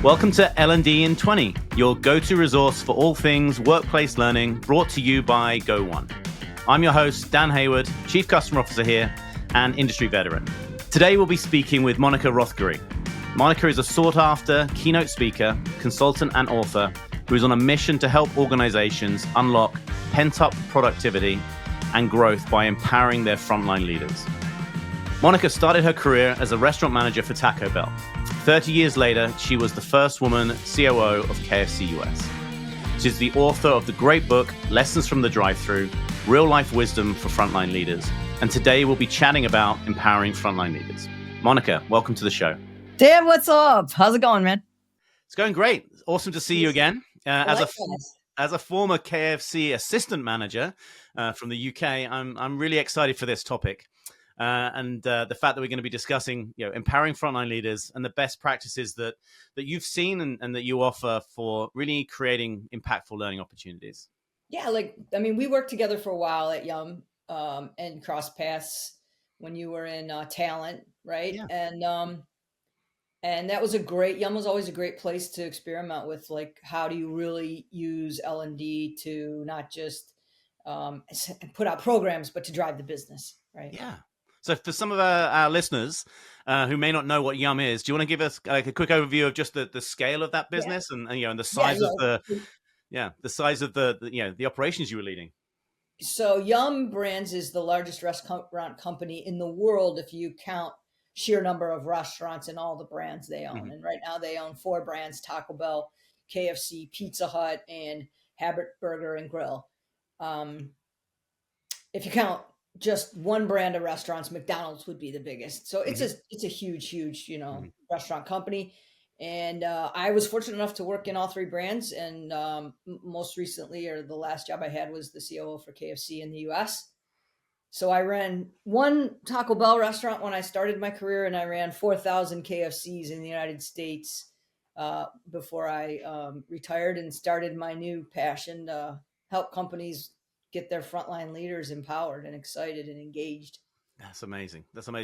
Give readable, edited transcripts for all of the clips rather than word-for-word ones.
Welcome to L&D in 20, your go-to resource for all things workplace learning, brought to you by Go1. I'm your host, Dan Hayward, Chief Customer Officer here and industry veteran. Today we'll be speaking with Monica Rothgery. Monica is a sought-after keynote speaker, consultant, and author who is on a mission to help organizations unlock pent-up productivity and growth by empowering their frontline leaders. Monica started her career as a restaurant manager for Taco Bell. 30 years later, she was the first woman COO of KFC US. She's the author of the great book, Lessons from the Drive-Thru, Real-Life Wisdom for Frontline Leaders. And today we'll be chatting about empowering frontline leaders. Monica, welcome to the show. Dan, what's up? How's it going, man? It's going great. Awesome to see you again. As a former KFC assistant manager from the UK, I'm really excited for this topic. And the fact that we're going to be discussing, empowering frontline leaders and the best practices that you've seen and that you offer for really creating impactful learning opportunities. Yeah, we worked together for a while at Yum and cross paths when you were in talent, right? Yeah. And that was Yum was always a great place to experiment with, how do you really use L&D to not just put out programs, but to drive the business, right? Yeah. So for some of our listeners who may not know what Yum is, do you want to give us a quick overview of just the scale of that business and the size of the size of the operations you were leading? So Yum Brands is the largest restaurant company in the world if you count sheer number of restaurants and all the brands they own. Mm-hmm. And right now they own 4 brands: Taco Bell, KFC, Pizza Hut, and Habit Burger and Grill. If you count just one brand of restaurants, McDonald's would be the biggest. So it's a huge, restaurant company. And I was fortunate enough to work in all 3 brands. And most recently, or the last job I had, was the COO for KFC in the US. So I ran 1 Taco Bell restaurant when I started my career, and I ran 4,000 KFCs in the United States before I retired and started my new passion to help companies get their frontline leaders empowered and excited and engaged. That's amazing.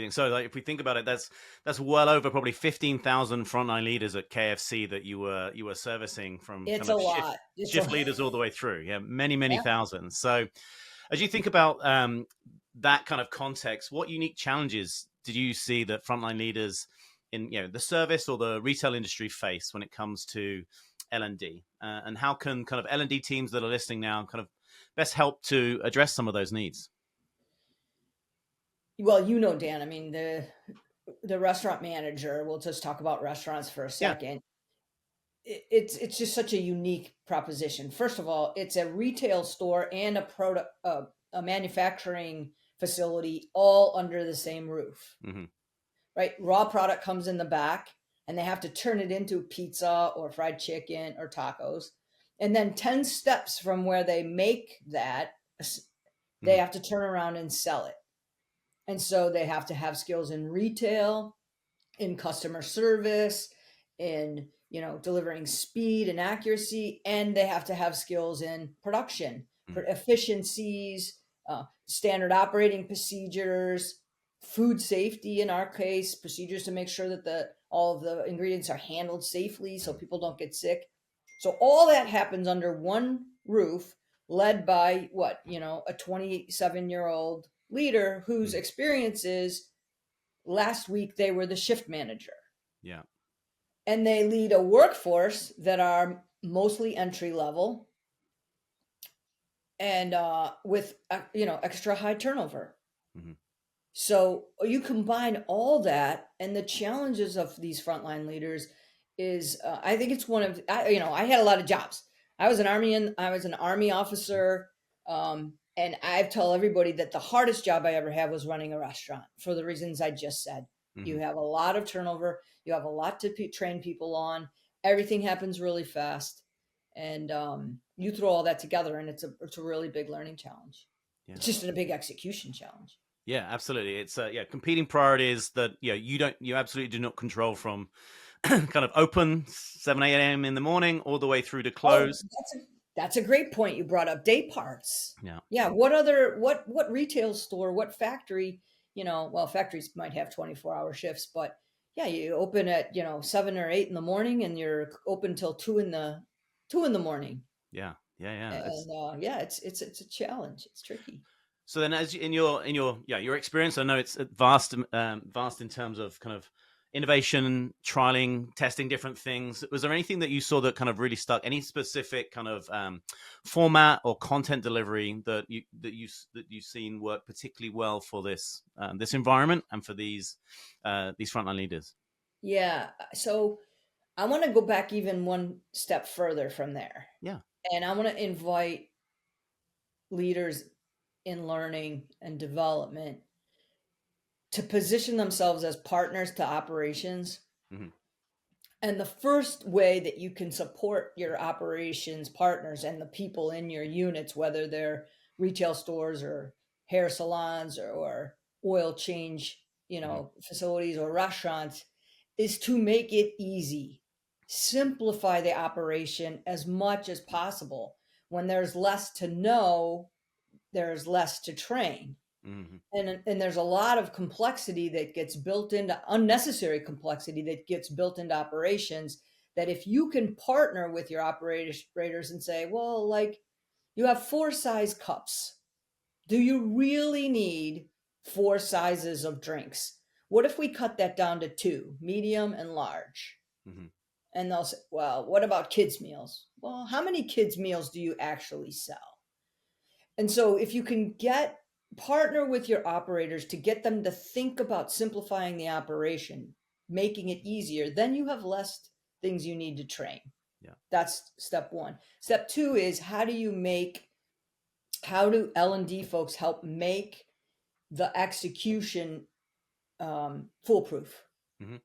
So if we think about it, that's well over probably 15,000 frontline leaders at KFC that you were servicing from it's a lot. Shift leaders all the way through. Yeah, many thousands. So as you think about that kind of context, what unique challenges did you see that frontline leaders in the service or the retail industry face when it comes to L&D? And how can kind of L&D teams that are listening now kind of best help to address some of those needs? Well, Dan, the restaurant manager, we'll just talk about restaurants for a second. Yeah. It's just such a unique proposition. First of all, it's a retail store and a manufacturing facility all under the same roof, right? Raw product comes in the back and they have to turn it into pizza or fried chicken or tacos. And then 10 steps from where they make that, they have to turn around and sell it. And so they have to have skills in retail, in customer service, in, delivering speed and accuracy. And they have to have skills in production, efficiencies, standard operating procedures, food safety, in our case, procedures to make sure that all of the ingredients are handled safely so people don't get sick. So all that happens under one roof, led by a 27-year-old leader whose experience is last week they were the shift manager. Yeah. And they lead a workforce that are mostly entry level and with extra high turnover. Mm-hmm. So you combine all that, and the challenges of these frontline leaders is I think it's one of I had a lot of jobs. I was an army officer, and I tell everybody that the hardest job I ever had was running a restaurant for the reasons I just said. Mm-hmm. You have a lot of turnover, you have a lot to train people on. Everything happens really fast, and you throw all that together, and it's a really big learning challenge. Yeah. It's just a big execution challenge. Yeah, absolutely. It's competing priorities that you absolutely do not control, from kind of open 7, 8 a.m. in the morning all the way through to close. Oh, that's a great point. You brought up day parts. Yeah. Yeah. What retail store, what factory, factories might have 24-hour shifts, but Yeah, you open at 7 or 8 in the morning, and you're open till 2 in the morning. Yeah. Yeah. Yeah. And yeah, it's a challenge. It's tricky. So then, as in your experience, I know it's vast in terms of kind of innovation, trialing, testing different things. Was there anything that you saw that kind of really stuck? Any specific kind of format or content delivery that you've seen work particularly well for this environment and for these frontline leaders? Yeah. So I want to go back even one step further from there. Yeah. And I want to invite leaders in learning and development to position themselves as partners to operations. Hmm. And the first way that you can support your operations partners and the people in your units, whether they're retail stores or hair salons or oil change, Hmm. facilities or restaurants, is to make it easy. Simplify the operation as much as possible. When there's less to know, there's less to train. Hmm. And there's a lot of complexity that gets built into unnecessary complexity that gets built into operations, that if you can partner with your operators and say, well, like, you have 4 size cups, do you really need 4 sizes of drinks? What if we cut that down to 2, medium and large? Hmm. And they'll say, well, what about kids meals? Well, how many kids meals do you actually sell? And so if you can partner with your operators to get them to think about simplifying the operation, making it easier, then you have less things you need to train. Yeah. That's step 1. Step 2 is, how do L&D folks help make the execution foolproof? Hmm.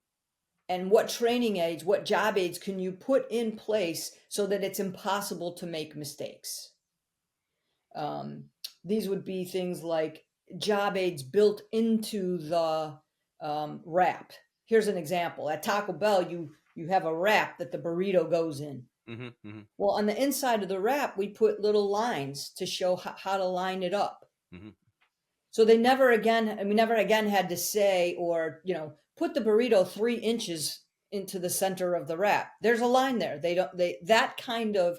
And what training aids, what job aids can you put in place so that it's impossible to make mistakes? Um, these would be things like job aids built into the wrap. Here's an example. At Taco Bell, you have a wrap that the burrito goes in. Hmm. Hmm. Well, on the inside of the wrap, we put little lines to show how to line it up. Hmm. So we never again had to say, or put the burrito 3 inches into the center of the wrap. There's a line there. That kind of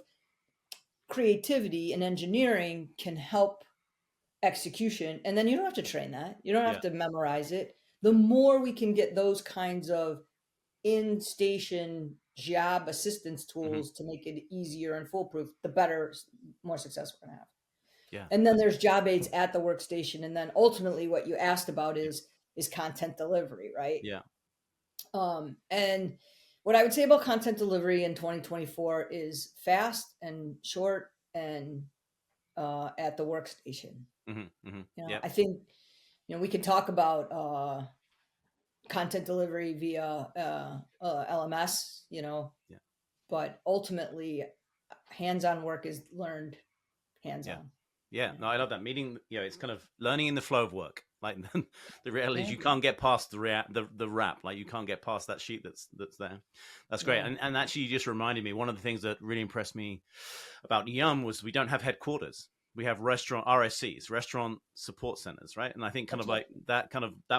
creativity and engineering can help execution, and then you don't have to train that, you don't have Yeah. to memorize it. The more we can get those kinds of in station job assistance Hmm. tools to make it easier and foolproof, the better, more success we're going to have. Yeah. And then That's there's job aids at the workstation, and then ultimately what you asked about yeah. is content delivery, right? Yeah. And what I would say about content delivery in 2024 is fast and short and at the workstation. Hmm. Hmm. Yeah. I think we can talk about content delivery via LMS, Yeah. but ultimately, hands-on work is learned Yeah. hands-on. Yeah, Yeah. no, I love that. Meeting, it's kind of learning in the flow of work. Like the reality is, Yeah. you can't get past the wrap. Like you can't get past that sheet that's there. That's great. Yeah. And actually, you just reminded me. One of the things that really impressed me about Yum was we don't have headquarters. We have restaurant RSCs, restaurant support centers, right? And I think That's right. that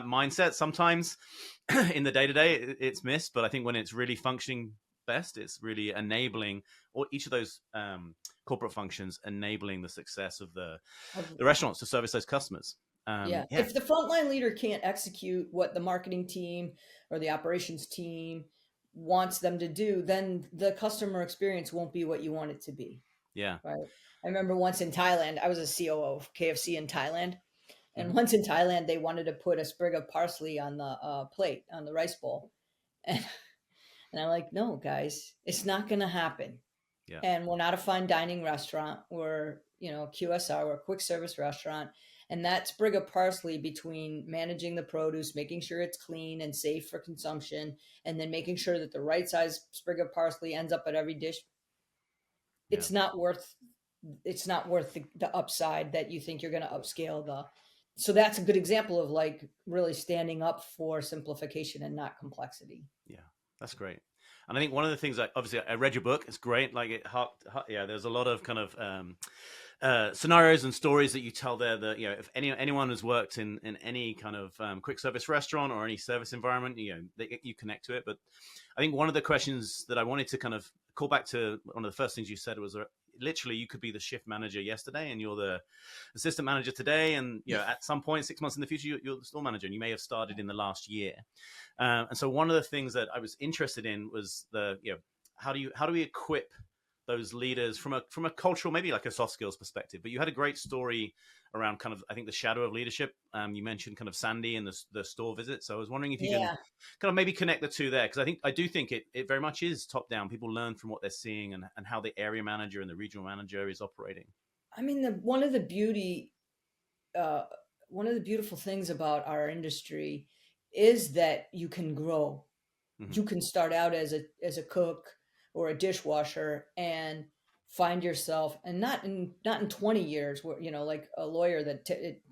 mindset sometimes in the day to day it's missed, but I think when it's really functioning best, it's really enabling, or each of those corporate functions enabling the success of the restaurants to service those customers. Yeah. Yeah, If the frontline leader can't execute what the marketing team or the operations team wants them to do, then the customer experience won't be what you want it to be. yeah. Right. I remember once in Thailand, I was a COO of KFC in Thailand. Hmm. And once in Thailand, they wanted to put a sprig of parsley on the plate, on the rice bowl. And, and I'm like, no, guys, it's not going to happen. Yeah, And we're not a fine dining restaurant. We're, QSR, we're a quick service restaurant. And that sprig of parsley, between managing the produce, making sure it's clean and safe for consumption, and then making sure that the right size sprig of parsley ends up at every dish, yeah, it's not worth the upside that you think you're going to upscale the. So that's a good example of, like, really standing up for simplification and not complexity. yeah. That's great. And I think one of the things, obviously, I read your book. It's great. Like yeah, there's a lot of kind of scenarios and stories that you tell there that, if anyone has worked in any kind of quick service restaurant or any service environment, you connect to it. But I think one of the questions that I wanted to kind of call back to, one of the first things you said was, literally, you could be the shift manager yesterday and you're the assistant manager today, and at some point 6 months in the future you're the store manager, and you may have started in the last year. And so one of the things that I was interested in was how do we equip those leaders from a cultural, maybe like a soft skills perspective. But you had a great story around kind of, I think, the shadow of leadership. You mentioned kind of Sandy and the store visit. So I was wondering if you can kind of maybe connect the two there, because I do think it very much is top down. People learn from what they're seeing and how the area manager and the regional manager is operating. I mean, one of the beautiful things about our industry is that you can grow. Mm-hmm. You can start out as a cook or a dishwasher and find yourself, and not in 20 years, where, like a lawyer that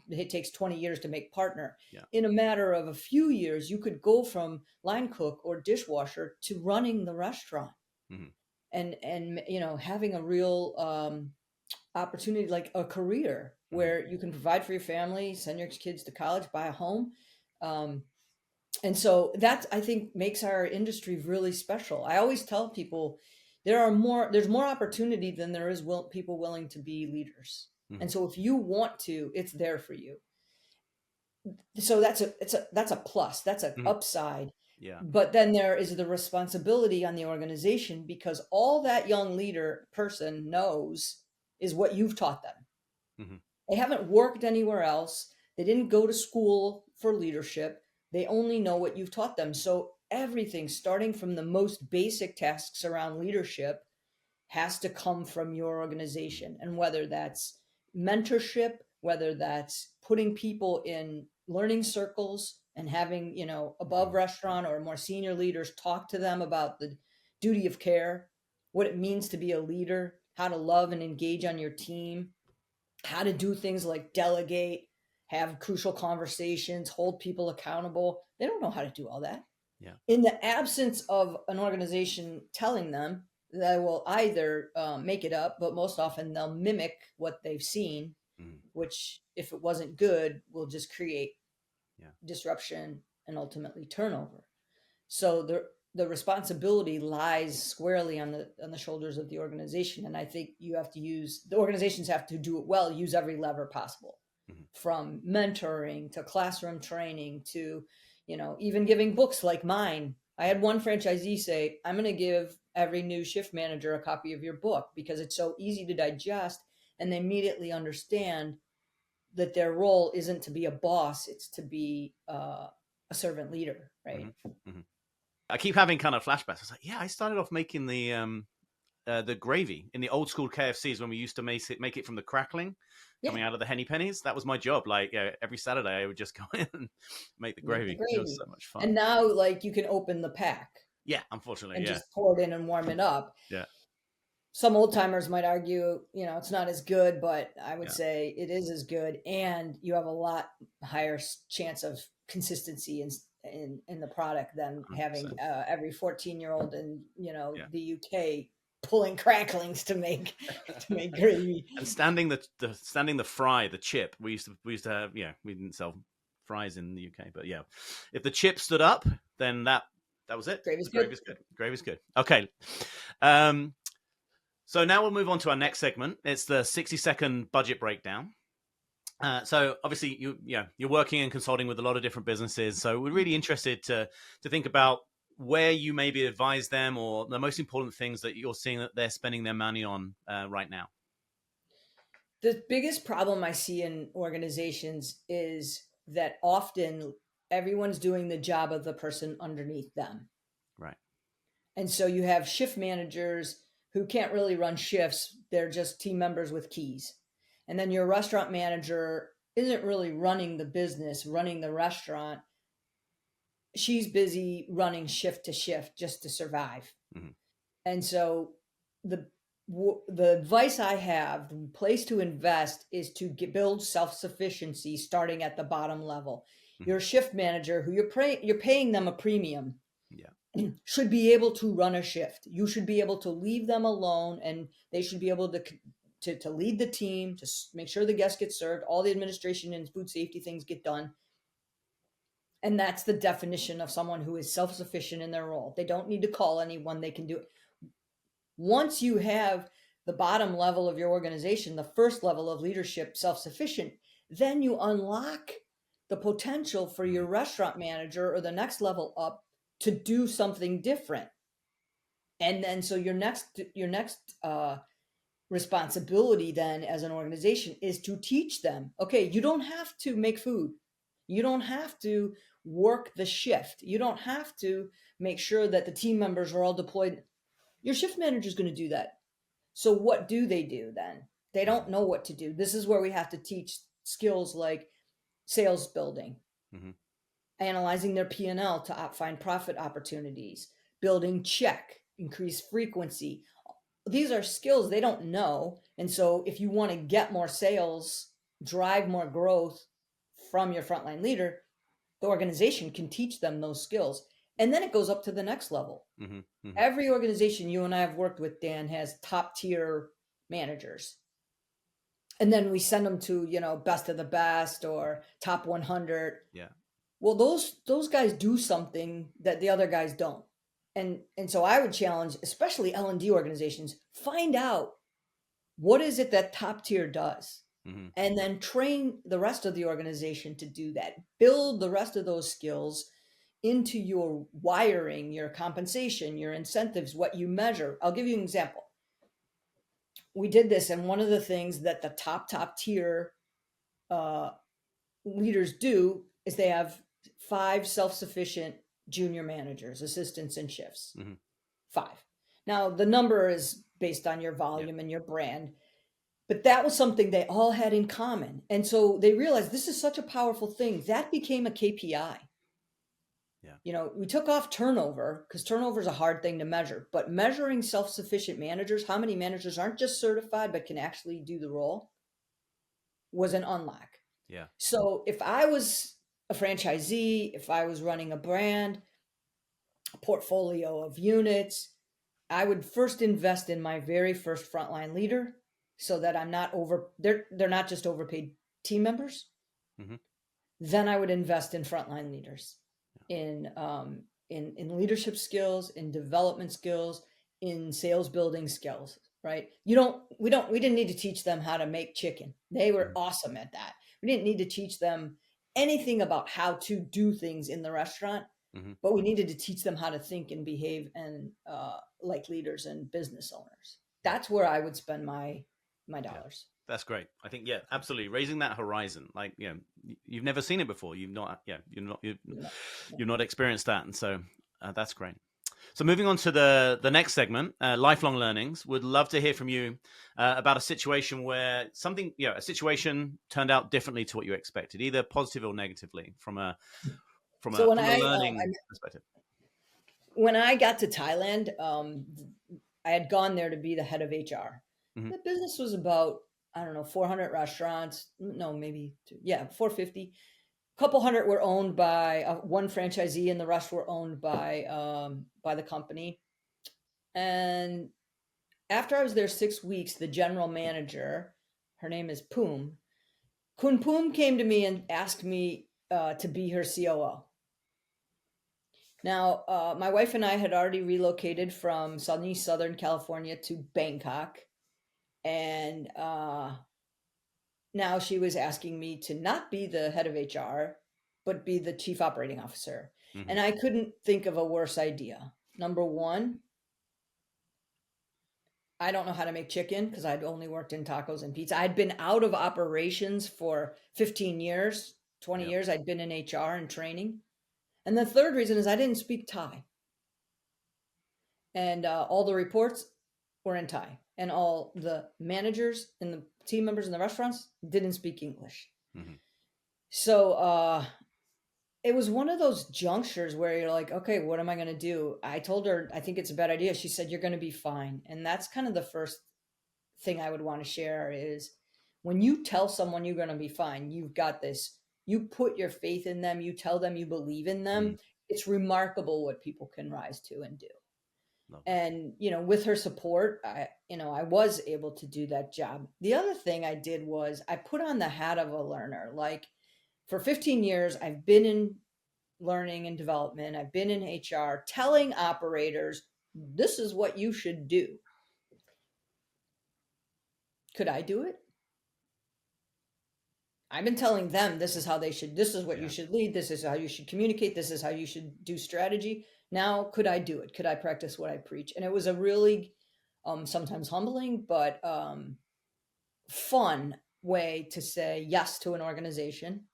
it takes 20 years to make partner. Yeah. In a matter of a few years, you could go from line cook or dishwasher to running the restaurant. Mm-hmm. and having a real opportunity, like a career where you can provide for your family, send your kids to college, buy a home. And so that, I think, makes our industry really special. I always tell people there's more opportunity than there is people willing to be leaders. Mm-hmm. And so if you want to, it's there for you. So that's a plus, that's an upside. Yeah. But then there is the responsibility on the organization, because all that young leader person knows is what you've taught them. Mm-hmm. They haven't worked anywhere else. They didn't go to school for leadership. They only know what you've taught them. So everything, starting from the most basic tasks around leadership, has to come from your organization. And whether that's mentorship, whether that's putting people in learning circles and having, above restaurant or more senior leaders talk to them about the duty of care, what it means to be a leader, how to love and engage on your team, how to do things like delegate, have crucial conversations, hold people accountable. They don't know how to do all that. Yeah. In the absence of an organization telling them, they will either make it up, but most often they'll mimic what they've seen, which, if it wasn't good, will just create disruption and ultimately turnover. So the responsibility lies squarely on the shoulders of the organization. And I think the organizations have to do it well, use every lever possible, from mentoring to classroom training to, even giving books like mine. I had one franchisee say, I'm going to give every new shift manager a copy of your book because it's so easy to digest, and they immediately understand that their role isn't to be a boss, it's to be a servant leader, right? Mm-hmm. Mm-hmm. I keep having kind of flashbacks. I was like, I started off making the gravy in the old school KFCs when we used to make it from the crackling coming out of the henny pennies. That was my job. Like every Saturday I would just go in and make the gravy. It was so much fun. And now, like, you can open the pack. Yeah, unfortunately, and just pour it in and warm it up. Yeah. Some old timers might argue, it's not as good, but I would say it is as good, and you have a lot higher chance of consistency in the product than 100%. Having every 14-year-old in the UK pulling cracklings to make gravy. And standing the fry, the chip. We used to have we didn't sell fries in the UK, but if the chip stood up, then that was it. Gravy's good. Okay. So now we'll move on to our next segment. It's the 60-second budget breakdown. So obviously you're working and consulting with a lot of different businesses. So we're really interested to think about where you maybe advise them, or the most important things that you're seeing that they're spending their money on right now. The biggest problem I see in organizations is that often everyone's doing the job of the person underneath them. Right. And so you have shift managers who can't really run shifts. They're just team members with keys. And then your restaurant manager isn't really running the business, running the restaurant. She's busy running shift to shift just to survive. Mm-hmm. And so the advice I have, the place to invest is to build self-sufficiency starting at the bottom level. Mm-hmm. Your shift manager, who you're paying them a premium, should be able to run a shift. You should be able to leave them alone, and they should be able to to lead the team, to make sure the guests get served, all the administration and food safety things get done. And that's the definition of someone who is self-sufficient in their role. They don't need to call anyone, they can do it. Once you have the bottom level of your organization, the first level of leadership, self-sufficient, then you unlock the potential for your restaurant manager or the next level up to do something different. And then so your next responsibility then as an organization is to teach them, okay, you don't have to make food. You don't have to work the shift. You don't have to make sure that the team members are all deployed. Your shift manager is going to do that. So what do they do then? They don't know what to do. This is where we have to teach skills like sales building, analyzing their P&L to find profit opportunities, building check, increase frequency. These are skills they don't know. And so if you want to get more sales, drive more growth from your frontline leader, the organization can teach them those skills. And then it goes up to the next level. Every organization you and I have worked with, Dan, has top tier managers. And then we send them to, best of the best or top 100. Yeah. Well, those guys do something that the other guys don't. And so I would challenge, especially L&D organizations, find out what is it that top tier does, and then train the rest of the organization to do that. Build the rest of those skills into your wiring, your compensation, your incentives, what you measure. I'll give you an example. We did this, and one of the things that the top tier leaders do is they have 5 self-sufficient junior managers, assistants, and shifts. 5. Now, the number is based on your volume and your brand, but that was something they all had in common. And so they realized this is such a powerful thing. That became a KPI. We took off turnover because turnover is a hard thing to measure, but measuring self-sufficient managers, how many managers aren't just certified but can actually do the role, was an unlock. Yeah. So if I was a franchisee, if I was running a brand, a portfolio of units, I would first invest in my very first frontline leader so that I'm not they're not just overpaid team members. Then I would invest in frontline leaders, in leadership skills, in development skills, in sales building skills, right? We didn't need to teach them how to make chicken. They were awesome at that. We didn't need to teach them anything about how to do things in the restaurant, but we needed to teach them how to think and behave and like leaders and business owners. That's where I would spend my dollars. That's great. I think, absolutely. Raising that horizon, like, you've never seen it before. You've not experienced that. And so that's great. So moving on to the next segment, lifelong learnings, would love to hear from you about a situation where a situation turned out differently to what you expected, either positive or negatively from a learning perspective. When I got to Thailand, I had gone there to be the head of HR. The business was about, 400 restaurants. No, maybe 450. A couple hundred were owned by one franchisee, and the rest were owned by the company. And after I was there 6 weeks, the general manager, her name is Poom, Kun Poom, came to me and asked me to be her COO. Now, my wife and I had already relocated from sunny Southern California to Bangkok. And now she was asking me to not be the head of HR, but be the chief operating officer. And I couldn't think of a worse idea. Number one, I don't know how to make chicken because I'd only worked in tacos and pizza. I'd been out of operations for 15 years, 20 years. I'd been in HR and training. And the third reason is I didn't speak Thai. And all the reports were in Thai. And all the managers and the team members in the restaurants didn't speak English. So it was one of those junctures where you're like, okay, what am I going to do? I told her, I think it's a bad idea. She said, you're going to be fine. And that's kind of the first thing I would want to share is when you tell someone you're going to be fine, you've got this, you put your faith in them, you tell them you believe in them. It's remarkable what people can rise to and do. And, with her support, I was able to do that job. The other thing I did was I put on the hat of a learner. Like for 15 years, I've been in learning and development. I've been in HR telling operators, this is what you should do. Could I do it? I've been telling them this is how they should, this is what you should lead. This is how you should communicate. This is how you should do strategy. Now, could I do it? Could I practice what I preach? And it was a really sometimes humbling, but fun way to say yes to an organization.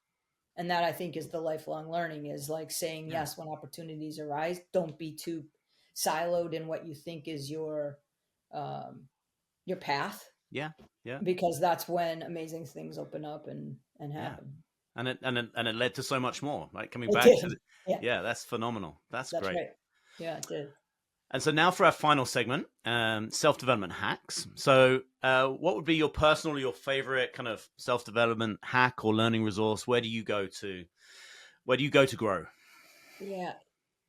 And that I think is the lifelong learning, is like saying yes when opportunities arise. Don't be too siloed in what you think is your path. Yeah. Because that's when amazing things open up and happen. And it led to so much more, right? Coming It back did. to that's phenomenal. That's great. Right. Yeah, it did. And so now for our final segment, self-development hacks. So what would be your personal, your favorite kind of self-development hack or learning resource? Where do you go to grow? Yeah,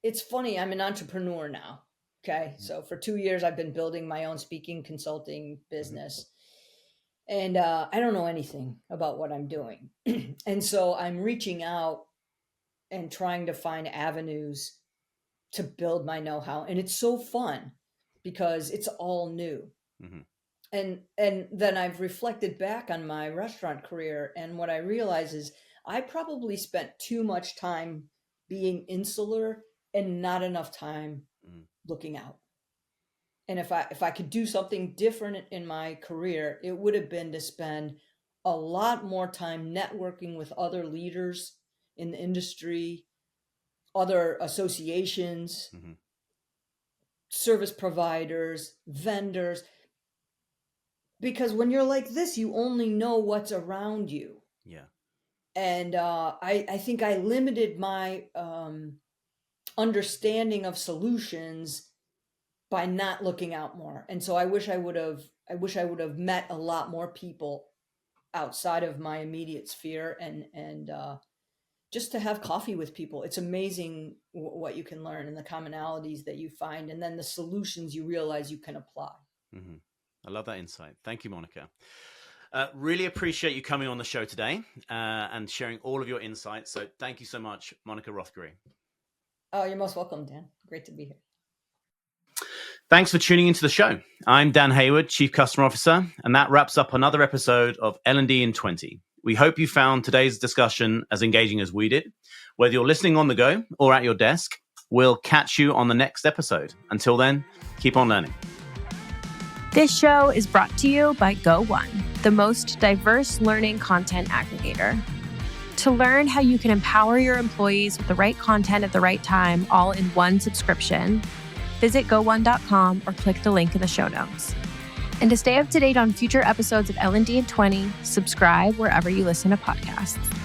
it's funny. I'm an entrepreneur now. Okay. So for 2 years, I've been building my own speaking consulting business. And I don't know anything about what I'm doing. And so I'm reaching out and trying to find avenues to build my know-how. And it's so fun because it's all new. And then I've reflected back on my restaurant career. And what I realize is I probably spent too much time being insular and not enough time looking out. And if I could do something different in my career, it would have been to spend a lot more time networking with other leaders in the industry, other associations, service providers, vendors. Because when you're like this, you only know what's around you. Yeah. And I think I limited my understanding of solutions by not looking out more. And so I wish I would have met a lot more people outside of my immediate sphere and just to have coffee with people. It's amazing what you can learn and the commonalities that you find, and then the solutions you realize you can apply. I love that insight. Thank you, Monica. Really appreciate you coming on the show today and sharing all of your insights. So thank you so much, Monica Rothgery. Oh, you're most welcome, Dan. Great to be here. Thanks for tuning into the show. I'm Dan Hayward, Chief Customer Officer, and that wraps up another episode of L&D in 20. We hope you found today's discussion as engaging as we did. Whether you're listening on the go or at your desk, we'll catch you on the next episode. Until then, keep on learning. This show is brought to you by Go1, the most diverse learning content aggregator. To learn how you can empower your employees with the right content at the right time, all in one subscription, visit go1.com or click the link in the show notes. And to stay up to date on future episodes of L&D in 20, subscribe wherever you listen to podcasts.